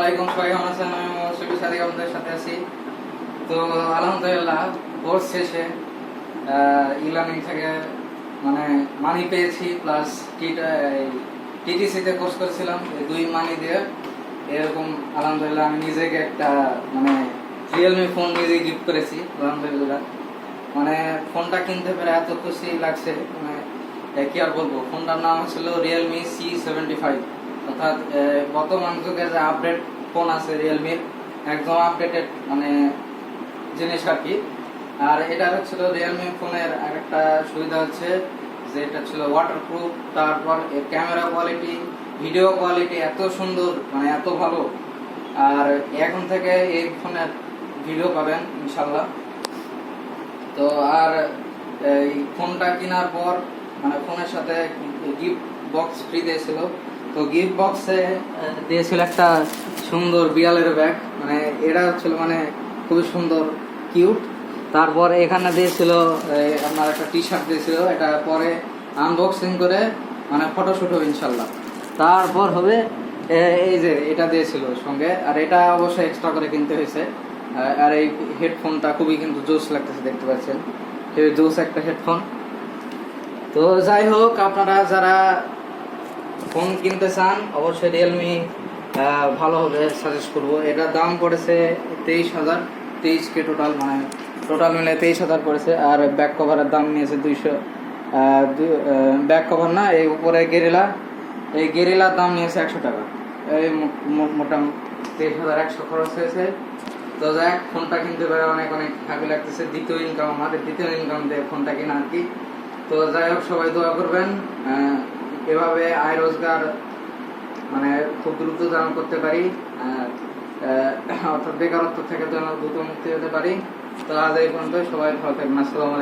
আলাইকুম, সবাই কেমন আছেন? আমি মোহাম্মদ সাদিক আপনাদের সাথে আছি। তো আলহামদুলিল্লাহ কোর্স শেষে ইলার্নিং থেকে মানে মানি পেয়েছি, প্লাস টিটিসিতে কোর্স করেছিলাম, এই দুই মানি দিয়ে এরকম আলহামদুলিল্লাহ আমি নিজেকে একটা মানে রিয়েলমি ফোন নিজেই গিফট করেছি আলহামদুলিল্লাহ। মানে ফোনটা কিনতে পেরে এত খুশি লাগছে, মানে কি আর বলবো। ফোনটার নাম ছিল রিয়েলমি C75, অর্থাৎ বর্তমান যুগে যে আপডেট ফোন আছে রিয়েলমির, একদম আপডেটেড মানে জিনিস আর কি। আর এটা হচ্ছিল রিয়েলমি ফোনের আরেকটা সুবিধা হচ্ছে যে এটা ছিল ওয়াটারপ্রুফ, তারপর ক্যামেরা কোয়ালিটি, ভিডিও কোয়ালিটি এত সুন্দর, মানে এত ভালো। আর এখন থেকে এই ফোনের ভিডিও পাবেন ইনশাল্লাহ। তো আর এই ফোনটা কেনার পর মানে ফোনের সাথে গিফট বক্স ফ্রি দিয়েছিল। তো গিফট বক্সে দিয়েছিল একটা সুন্দর বিড়ালের ব্যাগ, মানে এটা হচ্ছিল মানে খুবই সুন্দর কিউট। তারপর এখানে দিয়েছিল আপনার একটা টি শার্ট দিয়েছিল, এটা পরে আনবক্সিং করে মানে ফটোশ্যুট হবে ইনশাল্লাহ। তারপর হবে এই যে এটা দিয়েছিল সঙ্গে, আর এটা অবশ্যই এক্সট্রা করে কিনতে হয়েছে। আর এই হেডফোনটা খুবই কিন্তু জোস লাগতেছে, দেখতে পাচ্ছেন জোস একটা হেডফোন। তো যাই হোক, আপনারা যারা ফোন কিনতে চান অবশ্যই রিয়েলমি ভালো হবে, সাজেস্ট করবো। এটার দাম পড়েছে 23,000, 23K টোটাল, মানে টোটাল মিলে 23,000 পড়েছে। আর ব্যাক কভারের দাম নিয়েছে 200, ব্যাক কভার না, এই উপরে এই গেরিলার দাম নিয়েছে 100 টাকা। এই মোটামুটি 23,100 খরচ হয়েছে। তো যাক, ফোনটা কিনতে পারে অনেক অনেক হ্যাপি লাগতেছে। দ্বিতীয় ইনকাম, আমাদের দ্বিতীয় ইনকাম দিয়ে ফোনটা কিনা আর কি। তো যাই হোক, সবাই দোয়া করবেন এভাবে আয় রোজগার মানে খুব দ্রুত যেন করতে পারি, অর্থাৎ বেকারত্ব থেকে যেন দ্রুত মুক্তি হতে পারি। তো আজ এই পর্যন্ত, সবাই ভালো থাকবেন। আসসালামু আলাইকুম।